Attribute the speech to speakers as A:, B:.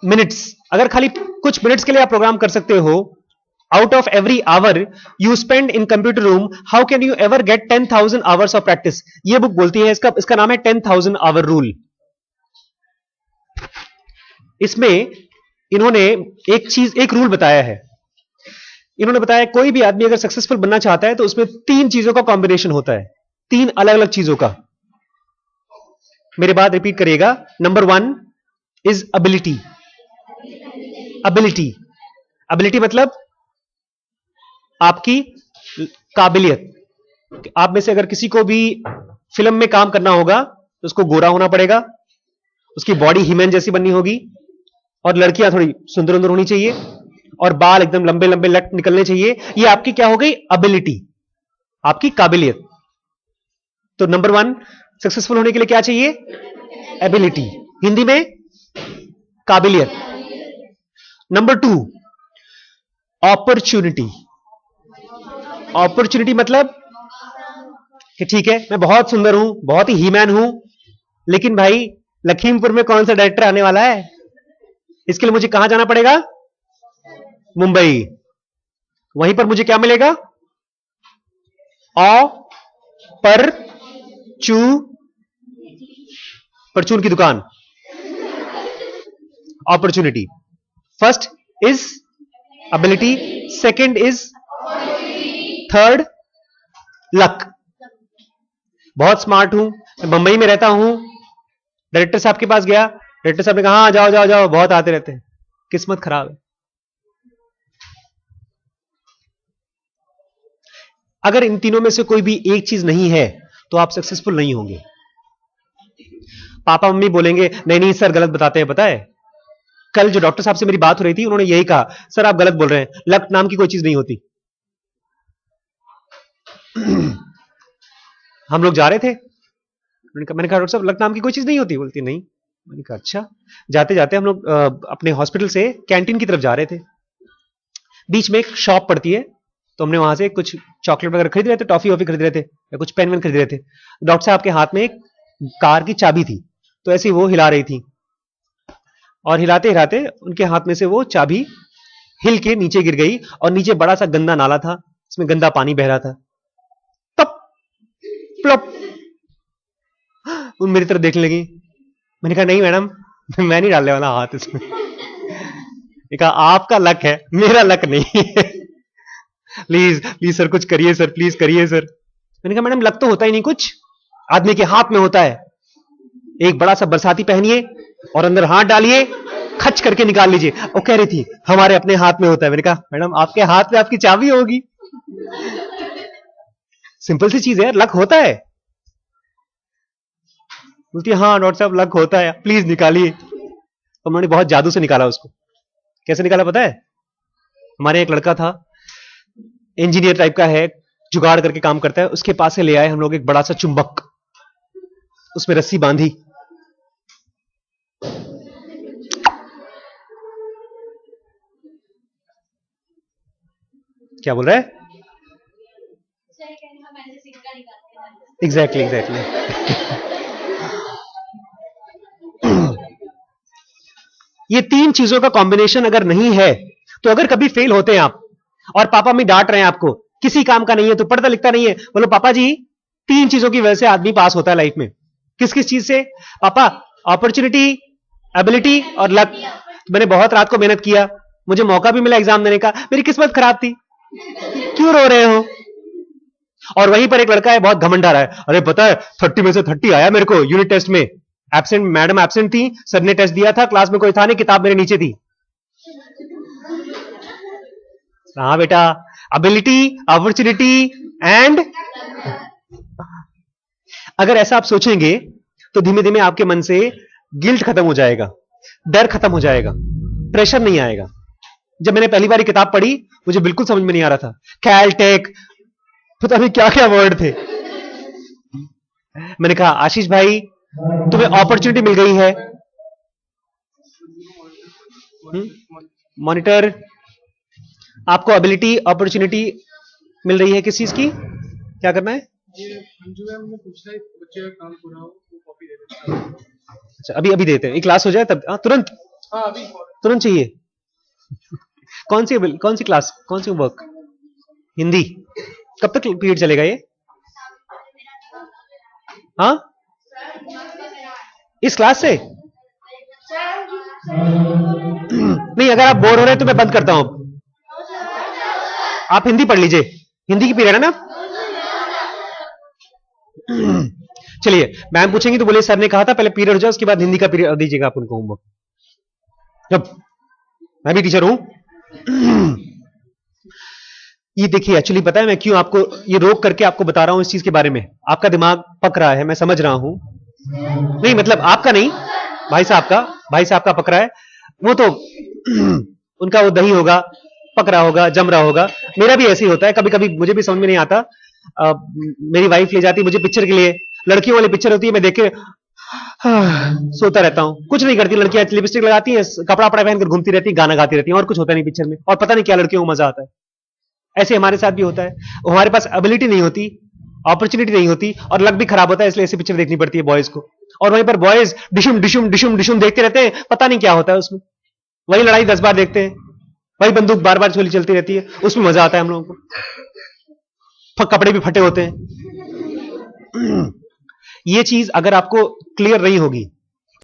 A: Minutes, अगर खाली कुछ मिनट्स के लिए आप प्रोग्राम कर सकते हो, out of every hour you spend in computer room, how can you ever get 10,000 hours of practice? ये बुक बोलती है, इसका नाम है 10,000 आवर रूल। इसमें इन्होंने एक रूल बताया है। इन्होंने बताया कोई भी आदमी अगर सक्सेसफुल बनना चाहता है तो उसमें 3 चीजों का कॉम्बिनेशन होता है, 3 अलग अलग चीजों का। मेरे बात रिपीट करिएगा। Number 1 is ability. एबिलिटी मतलब आपकी काबिलियत। आप में से अगर किसी को भी फिल्म में काम करना होगा तो उसको गोरा होना पड़ेगा, उसकी बॉडी हीमैन जैसी बननी होगी, और लड़कियां थोड़ी सुंदर सुंदर होनी चाहिए, और बाल एकदम लंबे लंबे लट निकलने चाहिए। ये आपकी क्या हो गई? एबिलिटी, आपकी काबिलियत। तो नंबर 1 सक्सेसफुल होने के लिए क्या चाहिए? एबिलिटी, हिंदी में काबिलियत। Number 2 opportunity. अपॉर्चुनिटी मतलब कि ठीक है मैं बहुत सुंदर हूं, बहुत ही हीमैन हूं, लेकिन भाई लखीमपुर में कौन सा डायरेक्टर आने वाला है? इसके लिए मुझे कहां जाना पड़ेगा? मुंबई। वहीं पर मुझे क्या मिलेगा? परचून की दुकान। Opportunity. First is ability, second is, third luck. बहुत स्मार्ट हूं, मैं मुंबई में रहता हूं, डायरेक्टर साहब के पास गया, डायरेक्टर साहब ने कहा हाँ जाओ जाओ जाओ, बहुत आते रहते हैं। किस्मत खराब है। अगर इन तीनों में से कोई भी एक चीज नहीं है तो आप सक्सेसफुल नहीं होंगे। पापा मम्मी बोलेंगे नहीं नहीं सर गलत बताते हैं। पता है कल जो डॉक्टर साहब से मेरी बात हो रही थी, उन्होंने यही कहा, सर आप गलत बोल रहे हैं, लक नाम की कोई चीज नहीं होती। हम लोग जा रहे थे, मैंने कहा डॉक्टर साहब लक नाम की कोई चीज नहीं होती। बोलती नहीं। मैंने कहा अच्छा। जाते जाते हम लोग अपने हॉस्पिटल से कैंटीन की तरफ जा रहे थे, बीच में एक शॉप पड़ती है, तो हमने वहां से कुछ चॉकलेट वगैरह खरीद रहे थे, टॉफी वॉफी खरीद रहे थे, या कुछ पेन वेन खरीद रहे थे। डॉक्टर साहब के हाथ में एक कार की चाबी थी, तो ऐसे वो हिला रही थी, और हिलाते हिलाते उनके हाथ में से वो चाबी हिल के नीचे गिर गई, और नीचे बड़ा सा गंदा नाला था, इसमें गंदा पानी बह रहा था। तब प्लप उन मेरी तरफ देखने लगी। मैंने कहा नहीं मैडम, मैं नहीं डालने वाला हाथ इसमें। कहा आपका लक है, मेरा लक नहीं है। प्लीज प्लीज सर कुछ करिए सर, प्लीज करिए सर। मैंने कहा मैडम लक तो होता ही नहीं कुछ, आदमी के हाथ में होता है। एक बड़ा सा बरसाती पहनिए और अंदर हाथ डालिए, खच करके निकाल लीजिए। वो कह रही थी हमारे अपने हाथ में होता है। मैंने कहा मैडम आपके हाथ में आपकी चाबी होगी। सिंपल सी चीज है, लक होता है। बोलती है हाँ डॉक्टर साहब लक होता है, प्लीज निकालिए। तो उन्होंने बहुत जादू से निकाला उसको। कैसे निकाला पता है? हमारे एक लड़का था, इंजीनियर टाइप का है, जुगाड़ करके काम करता है, उसके पास से ले आए हम लोग एक बड़ा सा चुंबक, उसमें रस्सी बांधी, क्या बोल रहा है? एग्जैक्टली ये 3 चीजों का कॉम्बिनेशन अगर नहीं है तो अगर कभी फेल होते हैं आप, और पापा मम्मी डांट रहे हैं आपको किसी काम का नहीं है, तो पढ़ता लिखता नहीं है, बोलो पापा जी 3 चीजों की वजह से आदमी पास होता है लाइफ में। किस किस चीज से? पापा अपॉर्चुनिटी, एबिलिटी और लक। मैंने बहुत रात को मेहनत किया, मुझे मौका भी मिला एग्जाम देने का, मेरी किस्मत खराब थी। क्यों रो रहे हो? और वहीं पर एक लड़का है बहुत घमंड आ रहा है, अरे पता है 30 में से 30 आया मेरे को यूनिट टेस्ट में, एब्सेंट मैडम एब्सेंट थी, सर ने टेस्ट दिया था, क्लास में कोई था नहीं, किताब मेरे नीचे थी। हाँ बेटा, एबिलिटी, अपॉर्चुनिटी एंड, अगर ऐसा आप सोचेंगे तो धीमे धीमे आपके मन से गिल्ट खत्म हो जाएगा, डर खत्म हो जाएगा, प्रेशर नहीं आएगा। जब मैंने पहली बार किताब पढ़ी मुझे बिल्कुल समझ में नहीं आ रहा था, कैलटेक, पता नहीं क्या क्या वर्ड थे। मैंने कहा आशीष भाई तुम्हें अपॉर्चुनिटी मिल गई है, मॉनिटर आपको एबिलिटी अपॉर्चुनिटी मिल रही है, किस चीज की, क्या करना है? अच्छा अभी अभी देते हैं, क्लास हो जाए तब तुरंत तुरंत चाहिए। कौन सी क्लास, कौन सी वर्क? हिंदी। कब तक पीरियड चलेगा ये? हाँ, इस क्लास से? नहीं, अगर आप बोर हो रहे हैं तो मैं बंद करता हूं। आप हिंदी पढ़ लीजिए, हिंदी की पीरियड है ना। चलिए, मैम पूछेंगी तो बोले सर ने कहा था पहले पीरियड हो जाए उसके बाद हिंदी का पीरियड दीजिएगा आप उनको होमवर्क। जब मैं भी टीचर हूं। ये देखिए, एक्चुअली पता है मैं क्यों आपको ये रोक करके आपको बता रहा हूं इस चीज के बारे में। आपका दिमाग पक रहा है, मैं समझ रहा हूं। नहीं मतलब आपका नहीं, भाई साहब का पक रहा है। वो तो उनका वो दही होगा, पक रहा होगा, जम रहा होगा। मेरा भी ऐसे ही होता है, कभी कभी मुझे भी समझ में नहीं आता। मेरी वाइफ ले जाती मुझे पिक्चर के लिए, लड़कियों वाली पिक्चर होती है, मैं देख के सोता रहता हूं। कुछ नहीं करती लड़कियां, लिपस्टिक लगाती हैं, कपड़ा पहनकर घूमती रहती, गाना गाती रहती हैं, और कुछ होता नहीं पिक्चर में। और पता नहीं क्या लड़कियों को मजा आता है। ऐसे हमारे साथ भी होता है। हमारे पास एबिलिटी नहीं होती, अपॉर्चुनिटी नहीं होती, और लक भी खराब होता है, इसलिए ऐसी पिक्चर देखनी पड़ती है बॉयज को। और वहीं पर बॉयज डिशुम डिशुम डिशुम डिशुम देखते रहते हैं, पता नहीं क्या होता है उसमें। वही लड़ाई 10 बार देखते हैं, वही बंदूक बार बार गोली चलती रहती है, उसमें मजा आता है हम लोगों को। कपड़े भी फटे होते हैं। ये चीज अगर आपको क्लियर नहीं होगी